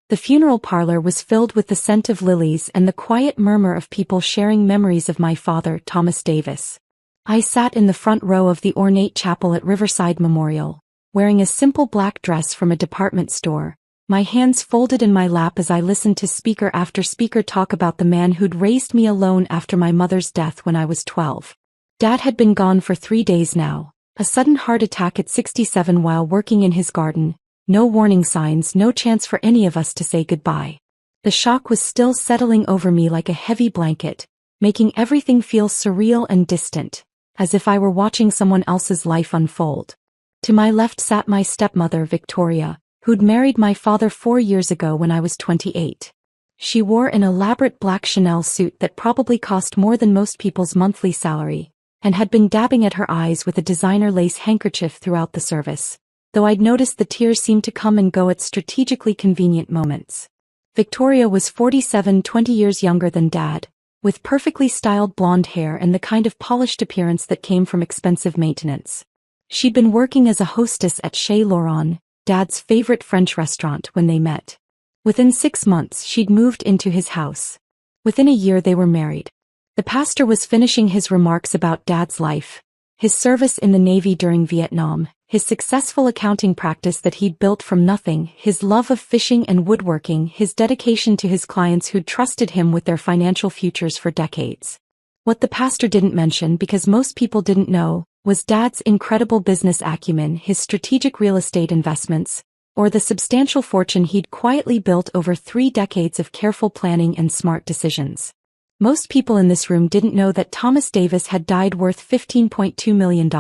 The funeral parlor was filled with the scent of lilies and the quiet murmur of people sharing memories of my father, Thomas Davis. I sat in the front row of the ornate chapel at Riverside Memorial, wearing a simple black dress from a department store, my hands folded in my lap as I listened to speaker after speaker talk about the man who'd raised me alone after my mother's death when I was 12. Dad had been gone for 3 days now, a sudden heart attack at 67 while working in his garden, no warning signs, no chance for any of us to say goodbye. The shock was still settling over me like a heavy blanket, making everything feel surreal and distant, as if I were watching someone else's life unfold. To my left sat my stepmother, Victoria, who'd married my father 4 years ago when I was 28. She wore an elaborate black Chanel suit that probably cost more than most people's monthly salary, and had been dabbing at her eyes with a designer lace handkerchief throughout the service, though I'd noticed the tears seemed to come and go at strategically convenient moments. Victoria was 47, 20 years younger than Dad, with perfectly styled blonde hair and the kind of polished appearance that came from expensive maintenance. She'd been working as a hostess at Chez Laurent, Dad's favorite French restaurant, when they met. Within 6 months she'd moved into his house. Within a year they were married. The pastor was finishing his remarks about Dad's life, his service in the Navy during Vietnam, his successful accounting practice that he'd built from nothing, his love of fishing and woodworking, his dedication to his clients who'd trusted him with their financial futures for decades. What the pastor didn't mention, because most people didn't know, was Dad's incredible business acumen, his strategic real estate investments, or the substantial fortune he'd quietly built over 3 decades of careful planning and smart decisions. Most people in this room didn't know that Thomas Davis had died worth $15.2 million.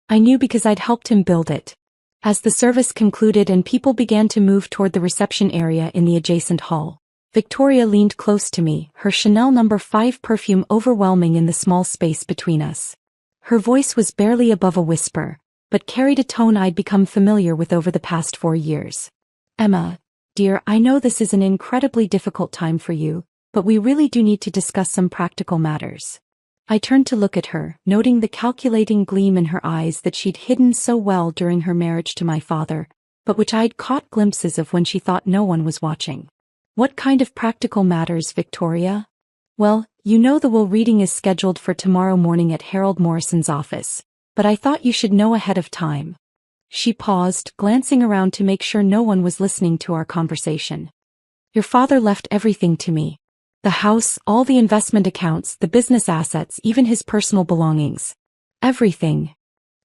I knew because I'd helped him build it. As the service concluded and people began to move toward the reception area in the adjacent hall, Victoria leaned close to me, her Chanel No. 5 perfume overwhelming in the small space between us. Her voice was barely above a whisper, but carried a tone I'd become familiar with over the past 4 years. "Emma, dear, I know this is an incredibly difficult time for you, but we really do need to discuss some practical matters." I turned to look at her, noting the calculating gleam in her eyes that she'd hidden so well during her marriage to my father, but which I'd caught glimpses of when she thought no one was watching. "What kind of practical matters, Victoria?" "Well, you know the will reading is scheduled for tomorrow morning at Harold Morrison's office, but I thought you should know ahead of time." She paused, glancing around to make sure no one was listening to our conversation. "Your father left everything to me. The house, all the investment accounts, the business assets, even his personal belongings. Everything."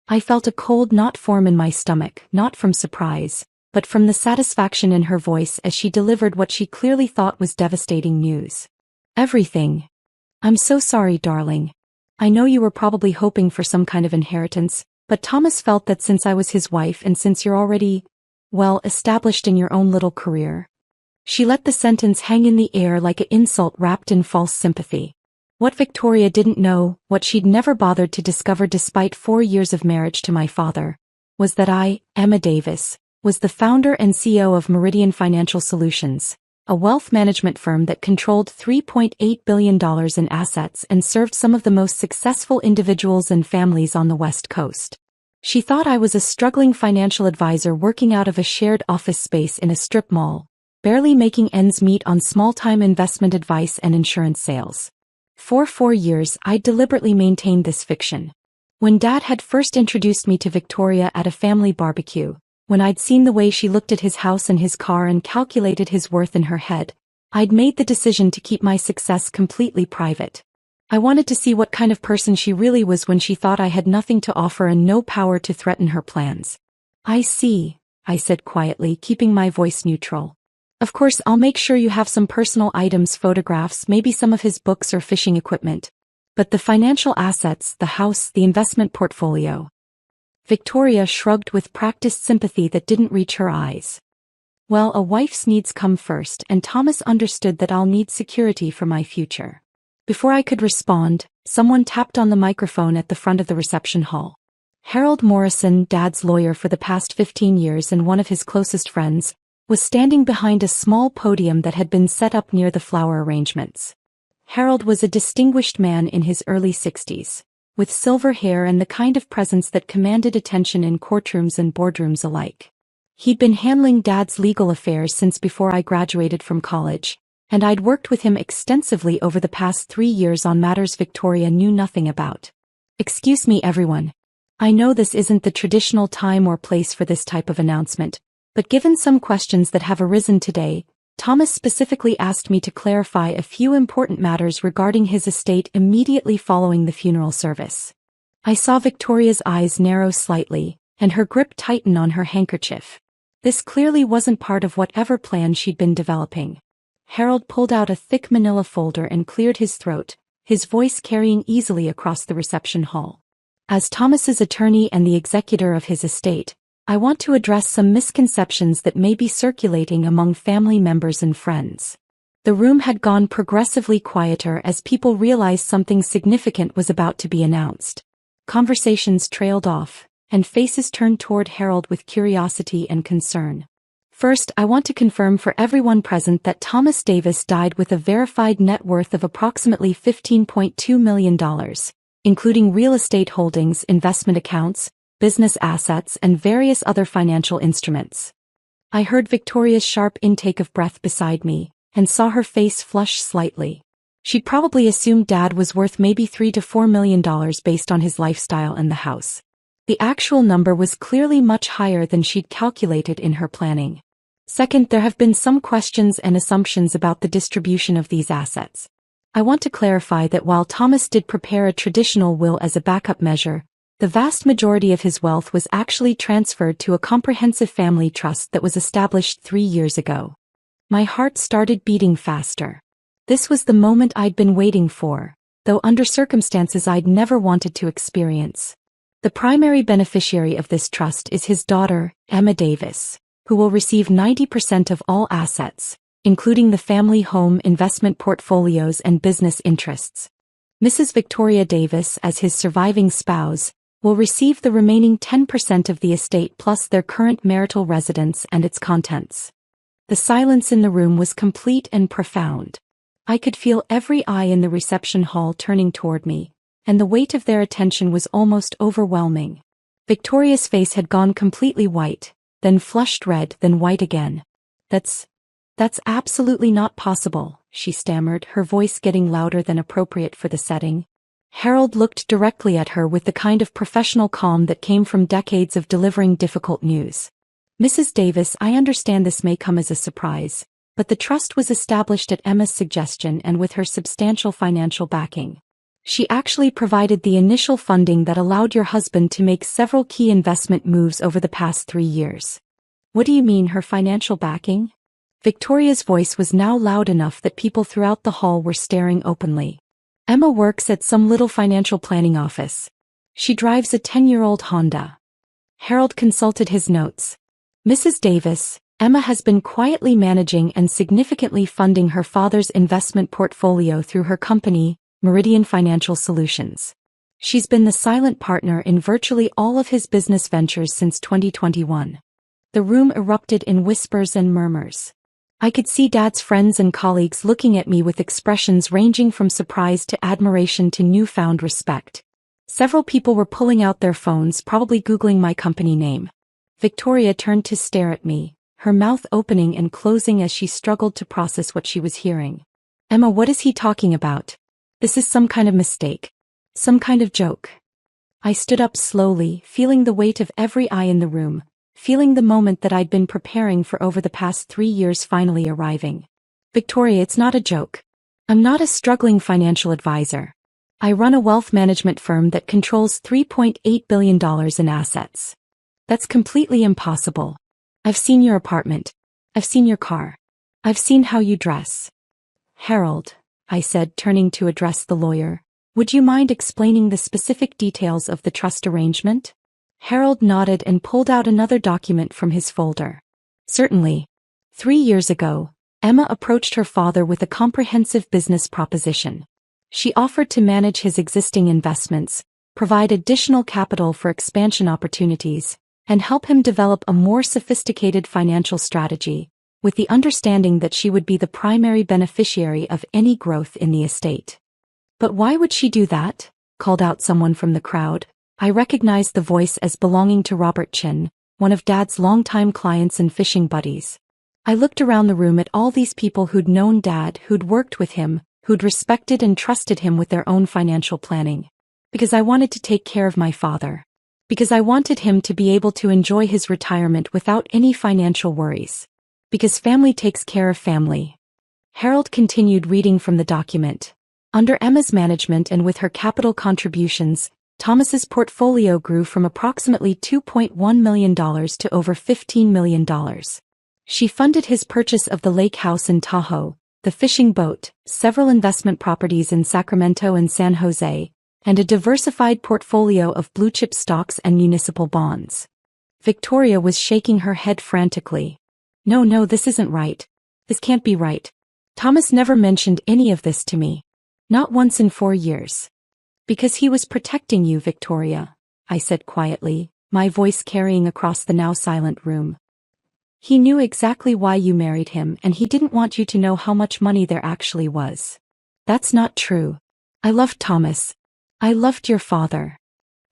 I felt a cold knot form in my stomach, not from surprise, but from the satisfaction in her voice as she delivered what she clearly thought was devastating news. "Everything. I'm so sorry, darling. I know you were probably hoping for some kind of inheritance, but Thomas felt that since I was his wife and since you're already, well, established in your own little career." She let the sentence hang in the air like an insult wrapped in false sympathy. What Victoria didn't know, what she'd never bothered to discover despite 4 years of marriage to my father, was that I, Emma Davis, was the founder and CEO of Meridian Financial Solutions, a wealth management firm that controlled $3.8 billion in assets and served some of the most successful individuals and families on the West Coast. She thought I was a struggling financial advisor working out of a shared office space in a strip mall, barely making ends meet on small-time investment advice and insurance sales. For 4 years I'd deliberately maintained this fiction. When Dad had first introduced me to Victoria at a family barbecue, when I'd seen the way she looked at his house and his car and calculated his worth in her head, I'd made the decision to keep my success completely private. I wanted to see what kind of person she really was when she thought I had nothing to offer and no power to threaten her plans. "I see," I said quietly, keeping my voice neutral. "Of course, I'll make sure you have some personal items, photographs, maybe some of his books or fishing equipment. But the financial assets, the house, the investment portfolio." Victoria shrugged with practiced sympathy that didn't reach her eyes. "Well, a wife's needs come first, and Thomas understood that I'll need security for my future." Before I could respond, someone tapped on the microphone at the front of the reception hall. Harold Morrison, Dad's lawyer for the past 15 years and one of his closest friends, was standing behind a small podium that had been set up near the flower arrangements. Harold was a distinguished man in his early 60s, with silver hair and the kind of presence that commanded attention in courtrooms and boardrooms alike. He'd been handling Dad's legal affairs since before I graduated from college, and I'd worked with him extensively over the past 3 years on matters Victoria knew nothing about. Excuse me, everyone. I know this isn't the traditional time or place for this type of announcement, but given some questions that have arisen today, Thomas specifically asked me to clarify a few important matters regarding his estate immediately following the funeral service. I saw Victoria's eyes narrow slightly, and her grip tighten on her handkerchief. This clearly wasn't part of whatever plan she'd been developing. Harold pulled out a thick manila folder and cleared his throat, his voice carrying easily across the reception hall. As Thomas's attorney and the executor of his estate, I want to address some misconceptions that may be circulating among family members and friends. The room had gone progressively quieter as people realized something significant was about to be announced. Conversations trailed off, and faces turned toward Harold with curiosity and concern. First, I want to confirm for everyone present that Thomas Davis died with a verified net worth of approximately $15.2 million, including real estate holdings, investment accounts, business assets, and various other financial instruments. I heard Victoria's sharp intake of breath beside me, and saw her face flush slightly. She'd probably assumed Dad was worth maybe $3 to $4 million based on his lifestyle and the house. The actual number was clearly much higher than she'd calculated in her planning. Second, there have been some questions and assumptions about the distribution of these assets. I want to clarify that while Thomas did prepare a traditional will as a backup measure, the vast majority of his wealth was actually transferred to a comprehensive family trust that was established 3 years ago. My heart started beating faster. This was the moment I'd been waiting for, though under circumstances I'd never wanted to experience. The primary beneficiary of this trust is his daughter, Emma Davis, who will receive 90% of all assets, including the family home, investment portfolios, and business interests. Mrs. Victoria Davis, as his surviving spouse, will receive the remaining 10% of the estate plus their current marital residence and its contents. The silence in the room was complete and profound. I could feel every eye in the reception hall turning toward me, and the weight of their attention was almost overwhelming. Victoria's face had gone completely white, then flushed red, then white again. That's absolutely not possible, she stammered, her voice getting louder than appropriate for the setting. Harold looked directly at her with the kind of professional calm that came from decades of delivering difficult news. Mrs. Davis, I understand this may come as a surprise, but the trust was established at Emma's suggestion and with her substantial financial backing. She actually provided the initial funding that allowed your husband to make several key investment moves over the past 3 years. What do you mean, her financial backing? Victoria's voice was now loud enough that people throughout the hall were staring openly. Emma works at some little financial planning office. She drives a 10-year-old Honda. Harold consulted his notes. Mrs. Davis, Emma has been quietly managing and significantly funding her father's investment portfolio through her company, Meridian Financial Solutions. She's been the silent partner in virtually all of his business ventures since 2021. The room erupted in whispers and murmurs. I could see Dad's friends and colleagues looking at me with expressions ranging from surprise to admiration to newfound respect. Several people were pulling out their phones, probably Googling my company name. Victoria turned to stare at me, her mouth opening and closing as she struggled to process what she was hearing. Emma, what is he talking about? This is some kind of mistake. Some kind of joke. I stood up slowly, feeling the weight of every eye in the room, feeling the moment that I'd been preparing for over the past 3 years finally arriving. Victoria, it's not a joke. I'm not a struggling financial advisor. I run a wealth management firm that controls $3.8 billion in assets. That's completely impossible. I've seen your apartment. I've seen your car. I've seen how you dress. Harold, I said, turning to address the lawyer, would you mind explaining the specific details of the trust arrangement? Harold nodded and pulled out another document from his folder. Certainly. 3 years ago, Emma approached her father with a comprehensive business proposition. She offered to manage his existing investments, provide additional capital for expansion opportunities, and help him develop a more sophisticated financial strategy, with the understanding that she would be the primary beneficiary of any growth in the estate. But why would she do that? Called out someone from the crowd. I recognized the voice as belonging to Robert Chin, one of Dad's longtime clients and fishing buddies. I looked around the room at all these people who'd known Dad, who'd worked with him, who'd respected and trusted him with their own financial planning. Because I wanted to take care of my father. Because I wanted him to be able to enjoy his retirement without any financial worries. Because family takes care of family. Harold continued reading from the document. Under Emma's management and with her capital contributions, Thomas's portfolio grew from approximately $2.1 million to over $15 million. She funded his purchase of the lake house in Tahoe, the fishing boat, several investment properties in Sacramento and San Jose, and a diversified portfolio of blue-chip stocks and municipal bonds. Victoria was shaking her head frantically. No, this isn't right. This can't be right. Thomas never mentioned any of this to me. Not once in 4 years. Because he was protecting you, Victoria, I said quietly, my voice carrying across the now silent room. He knew exactly why you married him and he didn't want you to know how much money there actually was. That's not true. I loved Thomas. I loved your father.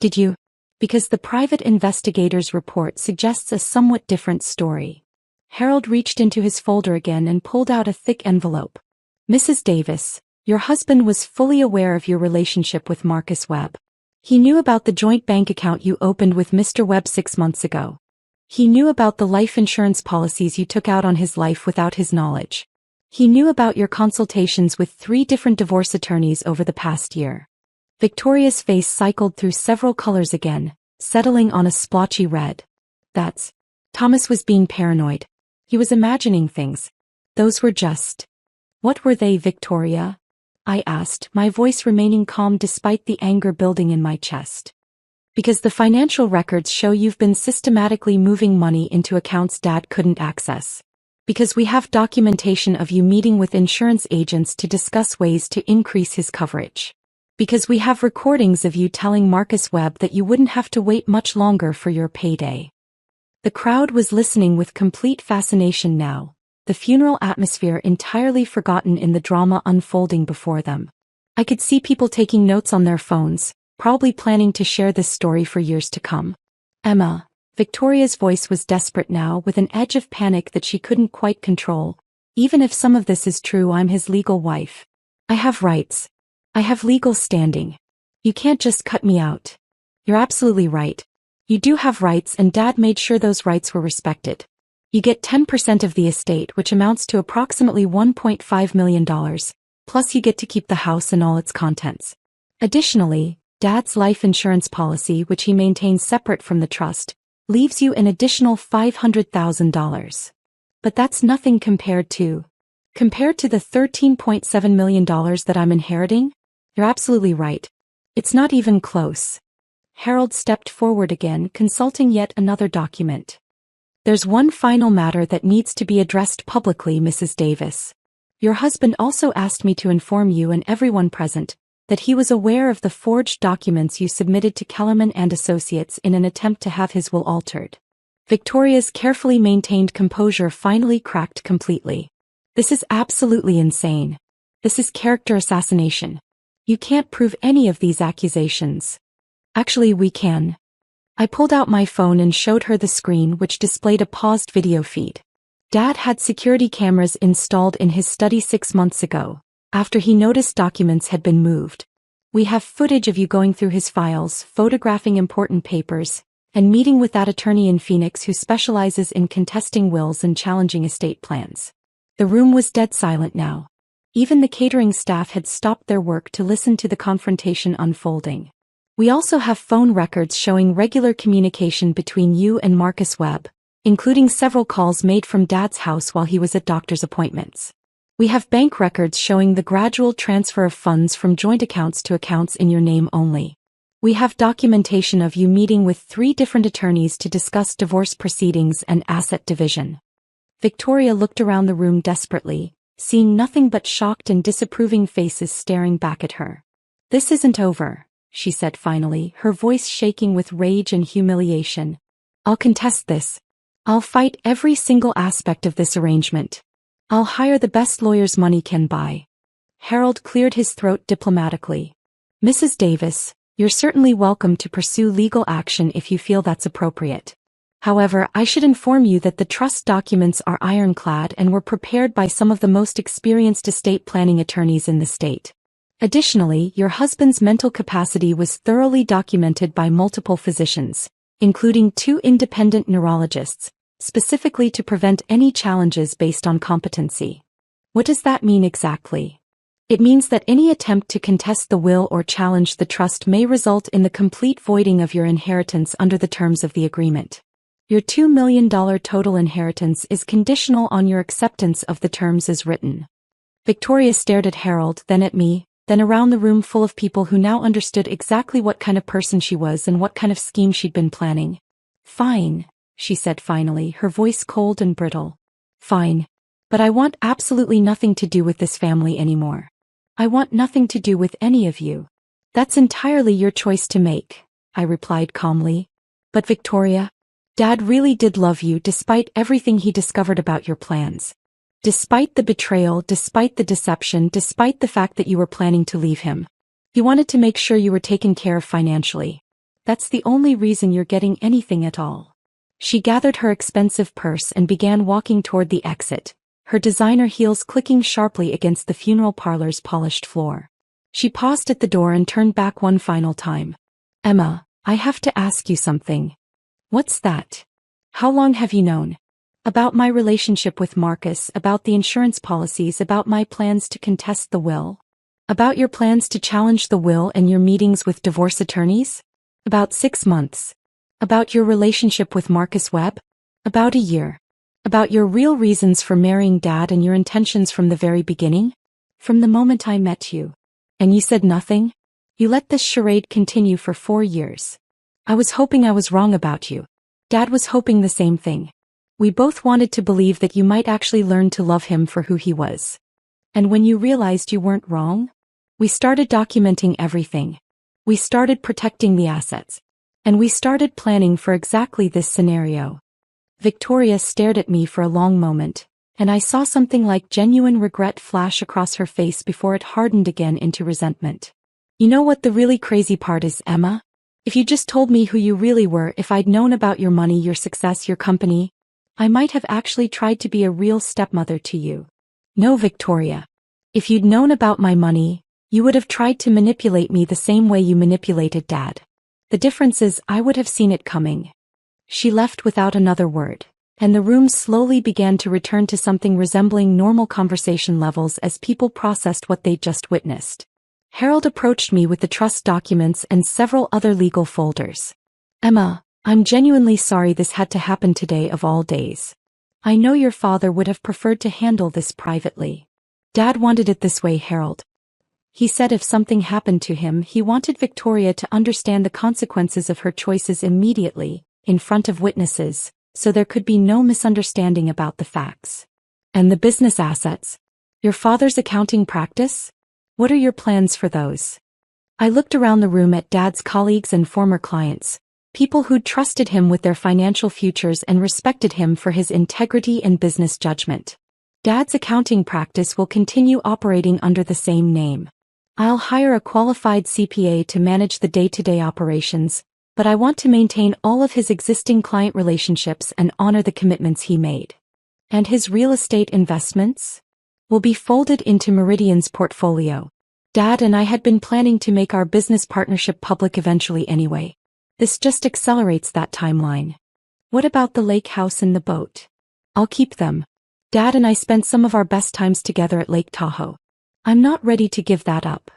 Did you? Because the private investigator's report suggests a somewhat different story. Harold reached into his folder again and pulled out a thick envelope. Mrs. Davis, your husband was fully aware of your relationship with Marcus Webb. He knew about the joint bank account you opened with Mr. Webb 6 months ago. He knew about the life insurance policies you took out on his life without his knowledge. He knew about your consultations with 3 different divorce attorneys over the past year. Victoria's face cycled through several colors again, settling on a splotchy red. Thomas was being paranoid. He was imagining things. Those were just... What were they, Victoria? I asked, my voice remaining calm despite the anger building in my chest. Because the financial records show you've been systematically moving money into accounts Dad couldn't access. Because we have documentation of you meeting with insurance agents to discuss ways to increase his coverage. Because we have recordings of you telling Marcus Webb that you wouldn't have to wait much longer for your payday. The crowd was listening with complete fascination now, the funeral atmosphere entirely forgotten in the drama unfolding before them. I could see people taking notes on their phones, probably planning to share this story for years to come. Emma, Victoria's voice was desperate now with an edge of panic that she couldn't quite control. Even if some of this is true, I'm his legal wife. I have rights. I have legal standing. You can't just cut me out. You're absolutely right. You do have rights and Dad made sure those rights were respected. You get 10% of the estate, which amounts to approximately $1.5 million, plus you get to keep the house and all its contents. Additionally, Dad's life insurance policy, which he maintains separate from the trust, leaves you an additional $500,000. But that's nothing compared to the $13.7 million that I'm inheriting? You're absolutely right. It's not even close. Harold stepped forward again, consulting yet another document. There's one final matter that needs to be addressed publicly, Mrs. Davis. Your husband also asked me to inform you and everyone present that he was aware of the forged documents you submitted to Kellerman and Associates in an attempt to have his will altered. Victoria's carefully maintained composure finally cracked completely. This is absolutely insane. This is character assassination. You can't prove any of these accusations. Actually, we can. I pulled out my phone and showed her the screen, which displayed a paused video feed. Dad had security cameras installed in his study 6 months ago, after he noticed documents had been moved. We have footage of you going through his files, photographing important papers, and meeting with that attorney in Phoenix who specializes in contesting wills and challenging estate plans. The room was dead silent now. Even the catering staff had stopped their work to listen to the confrontation unfolding. We also have phone records showing regular communication between you and Marcus Webb, including several calls made from Dad's house while he was at doctor's appointments. We have bank records showing the gradual transfer of funds from joint accounts to accounts in your name only. We have documentation of you meeting with 3 different attorneys to discuss divorce proceedings and asset division. Victoria looked around the room desperately, seeing nothing but shocked and disapproving faces staring back at her. This isn't over, she said finally, her voice shaking with rage and humiliation. I'll contest this. I'll fight every single aspect of this arrangement. I'll hire the best lawyers money can buy. Harold cleared his throat diplomatically. Mrs. Davis, you're certainly welcome to pursue legal action if you feel that's appropriate. However, I should inform you that the trust documents are ironclad and were prepared by some of the most experienced estate planning attorneys in the state. Additionally, your husband's mental capacity was thoroughly documented by multiple physicians, including 2 independent neurologists, specifically to prevent any challenges based on competency. What does that mean exactly? It means that any attempt to contest the will or challenge the trust may result in the complete voiding of your inheritance under the terms of the agreement. Your $2 million total inheritance is conditional on your acceptance of the terms as written. Victoria stared at Harold, then at me, then around the room full of people who now understood exactly what kind of person she was and what kind of scheme she'd been planning. Fine, she said finally, her voice cold and brittle. Fine. But I want absolutely nothing to do with this family anymore. I want nothing to do with any of you. That's entirely your choice to make, I replied calmly. But Victoria, Dad really did love you despite everything he discovered about your plans. Despite the betrayal, despite the deception, despite the fact that you were planning to leave him. He wanted to make sure you were taken care of financially. That's the only reason you're getting anything at all. She gathered her expensive purse and began walking toward the exit, her designer heels clicking sharply against the funeral parlor's polished floor. She paused at the door and turned back one final time. Emma, I have to ask you something. What's that? How long have you known? About my relationship with Marcus, about the insurance policies, about my plans to contest the will? About your plans to challenge the will and your meetings with divorce attorneys? About 6 months. About your relationship with Marcus Webb? About a year. About your real reasons for marrying Dad and your intentions from the very beginning? From the moment I met you. And you said nothing? You let this charade continue for 4 years. I was hoping I was wrong about you. Dad was hoping the same thing. We both wanted to believe that you might actually learn to love him for who he was. And when you realized you weren't wrong, we started documenting everything. We started protecting the assets. And we started planning for exactly this scenario. Victoria stared at me for a long moment, and I saw something like genuine regret flash across her face before it hardened again into resentment. You know what the really crazy part is, Emma? If you just told me who you really were, if I'd known about your money, your success, your company, I might have actually tried to be a real stepmother to you. No, Victoria. If you'd known about my money, you would have tried to manipulate me the same way you manipulated Dad. The difference is I would have seen it coming. She left without another word, and the room slowly began to return to something resembling normal conversation levels as people processed what they'd just witnessed. Harold approached me with the trust documents and several other legal folders. Emma, I'm genuinely sorry this had to happen today of all days. I know your father would have preferred to handle this privately. Dad wanted it this way, Harold. He said if something happened to him, he wanted Victoria to understand the consequences of her choices immediately, in front of witnesses, so there could be no misunderstanding about the facts. And the business assets? Your father's accounting practice? What are your plans for those? I looked around the room at Dad's colleagues and former clients, people who'd trusted him with their financial futures and respected him for his integrity and business judgment. Dad's accounting practice will continue operating under the same name. I'll hire a qualified CPA to manage the day-to-day operations, but I want to maintain all of his existing client relationships and honor the commitments he made. And his real estate investments will be folded into Meridian's portfolio. Dad and I had been planning to make our business partnership public eventually anyway. This just accelerates that timeline. What about the lake house and the boat? I'll keep them. Dad and I spent some of our best times together at Lake Tahoe. I'm not ready to give that up.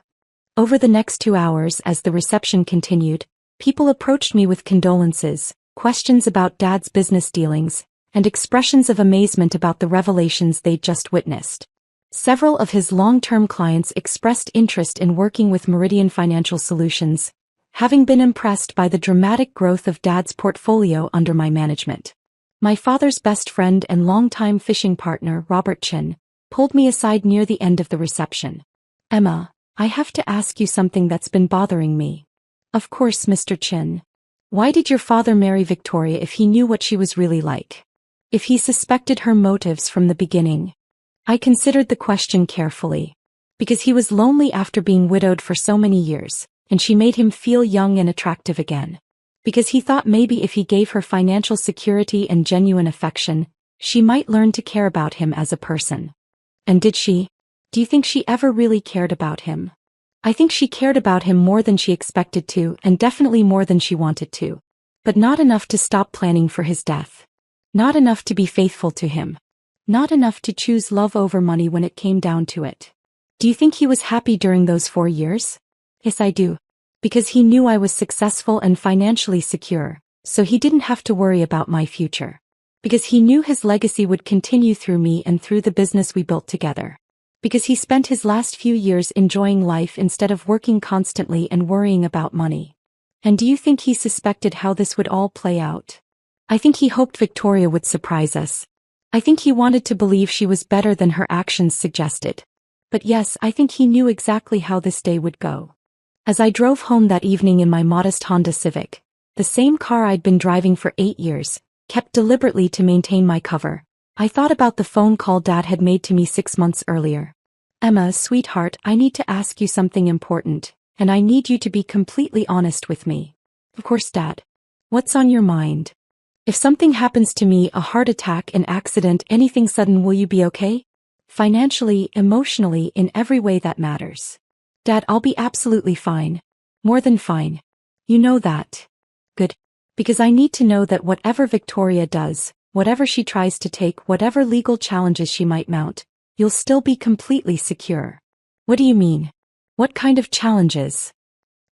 Over the next 2 hours, as the reception continued, people approached me with condolences, questions about Dad's business dealings, and expressions of amazement about the revelations they'd just witnessed. Several of his long-term clients expressed interest in working with Meridian Financial Solutions, having been impressed by the dramatic growth of Dad's portfolio under my management. My father's best friend and longtime fishing partner, Robert Chin, pulled me aside near the end of the reception. Emma, I have to ask you something that's been bothering me. Of course, Mr. Chin. Why did your father marry Victoria if he knew what she was really like? If he suspected her motives from the beginning? I considered the question carefully. Because he was lonely after being widowed for so many years, and she made him feel young and attractive again. Because he thought maybe if he gave her financial security and genuine affection, she might learn to care about him as a person. And did she? Do you think she ever really cared about him? I think she cared about him more than she expected to, and definitely more than she wanted to. But not enough to stop planning for his death. Not enough to be faithful to him. Not enough to choose love over money when it came down to it. Do you think he was happy during those 4 years? Yes, I do. Because he knew I was successful and financially secure, so he didn't have to worry about my future. Because he knew his legacy would continue through me and through the business we built together. Because he spent his last few years enjoying life instead of working constantly and worrying about money. And do you think he suspected how this would all play out? I think he hoped Victoria would surprise us. I think he wanted to believe she was better than her actions suggested. But yes, I think he knew exactly how this day would go. As I drove home that evening in my modest Honda Civic, the same car I'd been driving for 8 years, kept deliberately to maintain my cover, I thought about the phone call Dad had made to me 6 months earlier. Emma, sweetheart, I need to ask you something important, and I need you to be completely honest with me. Of course, Dad. What's on your mind? If something happens to me, a heart attack, an accident, anything sudden, will you be okay? Financially, emotionally, in every way that matters. Dad, I'll be absolutely fine. More than fine. You know that. Good. Because I need to know that whatever Victoria does, whatever she tries to take, whatever legal challenges she might mount, you'll still be completely secure. What do you mean? What kind of challenges?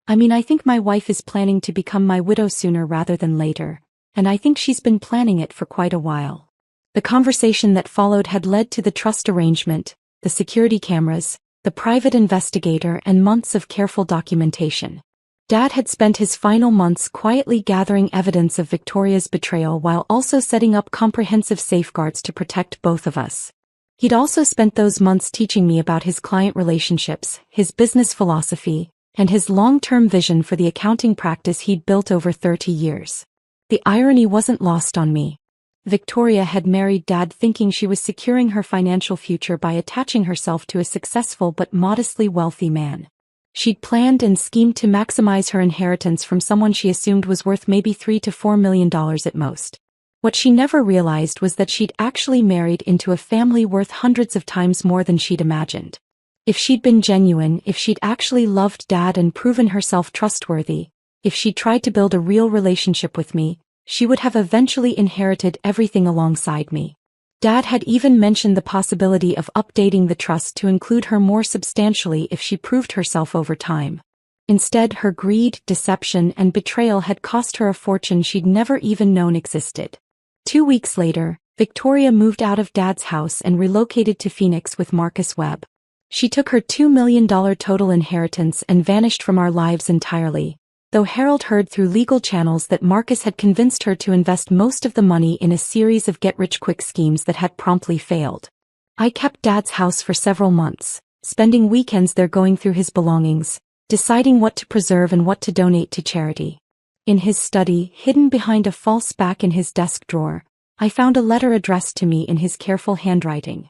I mean, I think my wife is planning to become my widow sooner rather than later, and I think she's been planning it for quite a while. The conversation that followed had led to the trust arrangement, the security cameras, the private investigator, and months of careful documentation. Dad had spent his final months quietly gathering evidence of Victoria's betrayal while also setting up comprehensive safeguards to protect both of us. He'd also spent those months teaching me about his client relationships, his business philosophy, and his long-term vision for the accounting practice he'd built over 30 years. The irony wasn't lost on me. Victoria had married Dad thinking she was securing her financial future by attaching herself to a successful but modestly wealthy man. She'd planned and schemed to maximize her inheritance from someone she assumed was worth maybe $3 to $4 million at most. What she never realized was that she'd actually married into a family worth hundreds of times more than she'd imagined. If she'd been genuine, if she'd actually loved Dad and proven herself trustworthy, if she'd tried to build a real relationship with me, she would have eventually inherited everything alongside me. Dad had even mentioned the possibility of updating the trust to include her more substantially if she proved herself over time. Instead, her greed, deception, and betrayal had cost her a fortune she'd never even known existed. 2 weeks later, Victoria moved out of Dad's house and relocated to Phoenix with Marcus Webb. She took her $2 million total inheritance and vanished from our lives entirely, though Harold heard through legal channels that Marcus had convinced her to invest most of the money in a series of get-rich-quick schemes that had promptly failed. I kept Dad's house for several months, spending weekends there going through his belongings, deciding what to preserve and what to donate to charity. In his study, hidden behind a false back in his desk drawer, I found a letter addressed to me in his careful handwriting.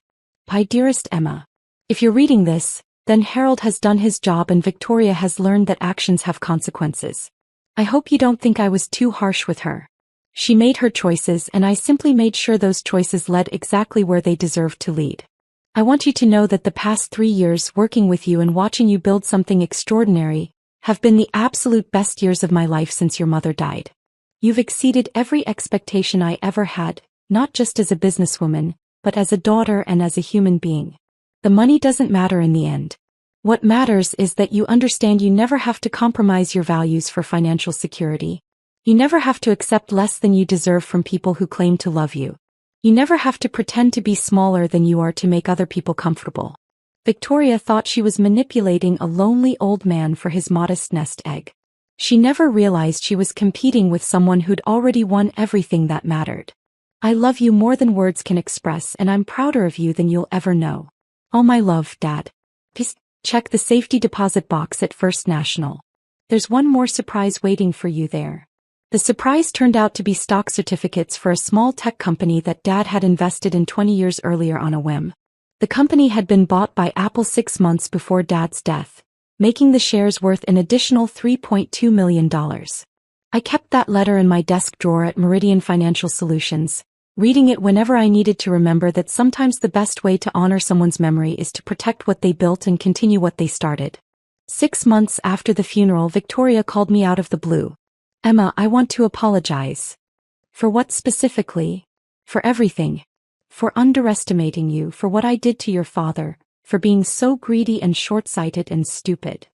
My dearest Emma, if you're reading this, then Harold has done his job and Victoria has learned that actions have consequences. I hope you don't think I was too harsh with her. She made her choices and I simply made sure those choices led exactly where they deserved to lead. I want you to know that the past 3 years working with you and watching you build something extraordinary have been the absolute best years of my life since your mother died. You've exceeded every expectation I ever had, not just as a businesswoman, but as a daughter and as a human being. The money doesn't matter in the end. What matters is that you understand you never have to compromise your values for financial security. You never have to accept less than you deserve from people who claim to love you. You never have to pretend to be smaller than you are to make other people comfortable. Victoria thought she was manipulating a lonely old man for his modest nest egg. She never realized she was competing with someone who'd already won everything that mattered. I love you more than words can express and I'm prouder of you than you'll ever know. All my love, Dad. Please check the safety deposit box at First National. There's one more surprise waiting for you there. The surprise turned out to be stock certificates for a small tech company that Dad had invested in 20 years earlier on a whim. The company had been bought by Apple 6 months before Dad's death, making the shares worth an additional $3.2 million. I kept that letter in my desk drawer at Meridian Financial Solutions, reading it whenever I needed to remember that sometimes the best way to honor someone's memory is to protect what they built and continue what they started. 6 months after the funeral, Victoria called me out of the blue. "Emma, I want to apologize." "For what specifically?" "For everything. For underestimating you, for what I did to your father, for being so greedy and short-sighted and stupid."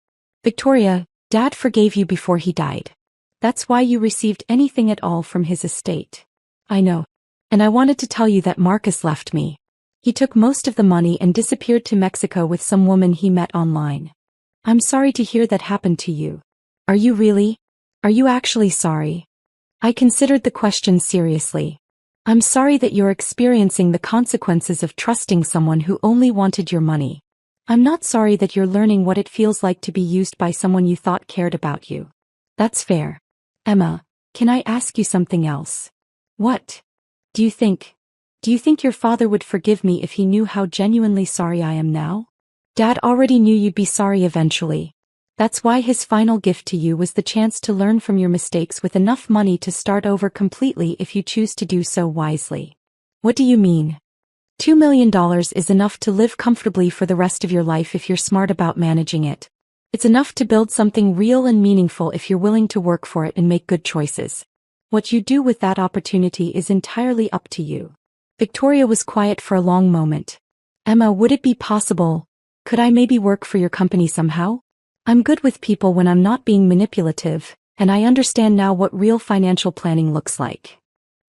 "Victoria, Dad forgave you before he died. That's why you received anything at all from his estate." "I know. And I wanted to tell you that Marcus left me. He took most of the money and disappeared to Mexico with some woman he met online." "I'm sorry to hear that happened to you." "Are you really? Are you actually sorry?" I considered the question seriously. "I'm sorry that you're experiencing the consequences of trusting someone who only wanted your money. I'm not sorry that you're learning what it feels like to be used by someone you thought cared about you." "That's fair." "Emma, can I ask you something else?" "What?" Do you think your father would forgive me if he knew how genuinely sorry I am now?" "Dad already knew you'd be sorry eventually. That's why his final gift to you was the chance to learn from your mistakes with enough money to start over completely if you choose to do so wisely." "What do you mean?" $2 million is enough to live comfortably for the rest of your life if you're smart about managing it. It's enough to build something real and meaningful if you're willing to work for it and make good choices. What you do with that opportunity is entirely up to you." Victoria was quiet for a long moment. "Emma, would it be possible? Could I maybe work for your company somehow? I'm good with people when I'm not being manipulative, and I understand now what real financial planning looks like."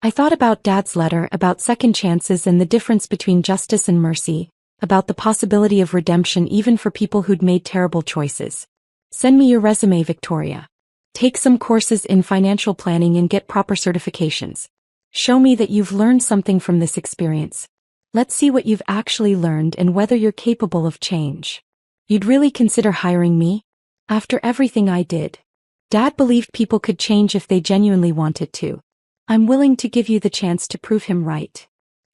I thought about Dad's letter, about second chances and the difference between justice and mercy, about the possibility of redemption even for people who'd made terrible choices. "Send me your resume, Victoria. Take some courses in financial planning and get proper certifications. Show me that you've learned something from this experience. Let's see what you've actually learned and whether you're capable of change. You'd really consider hiring me? After everything I did?" Dad believed people could change if they genuinely wanted to. I'm willing to give you the chance to prove him right.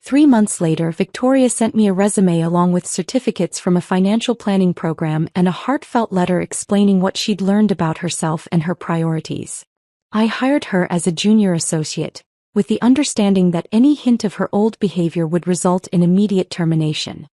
3 months later, Victoria sent me a resume along with certificates from a financial planning program and a heartfelt letter explaining what she'd learned about herself and her priorities. I hired her as a junior associate, with the understanding that any hint of her old behavior would result in immediate termination.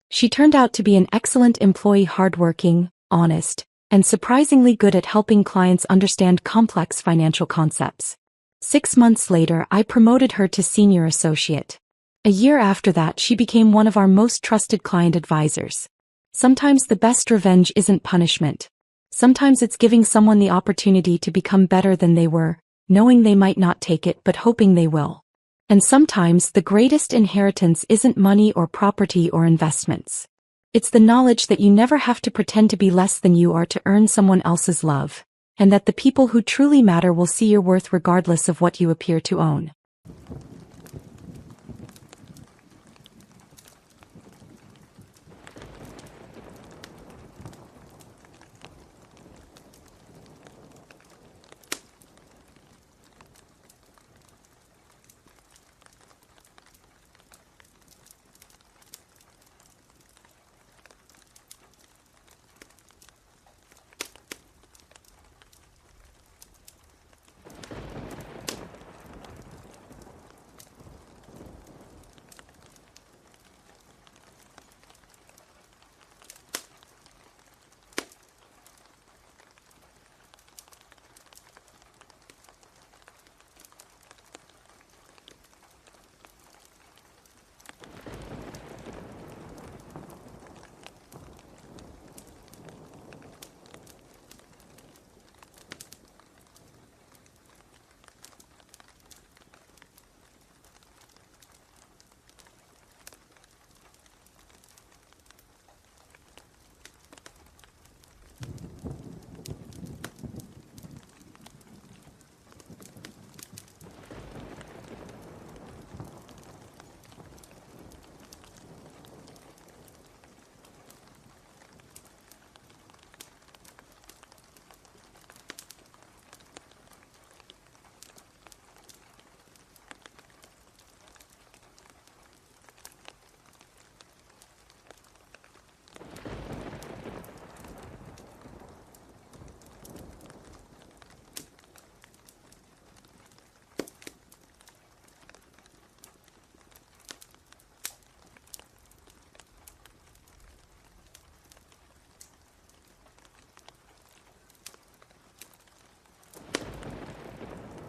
She turned out to be an excellent employee, hardworking, honest, and surprisingly good at helping clients understand complex financial concepts. 6 months later, I promoted her to senior associate. A year after that, she became one of our most trusted client advisors. Sometimes the best revenge isn't punishment. Sometimes it's giving someone the opportunity to become better than they were, knowing they might not take it but hoping they will. And sometimes the greatest inheritance isn't money or property or investments. It's the knowledge that you never have to pretend to be less than you are to earn someone else's love, and that the people who truly matter will see your worth regardless of what you appear to own.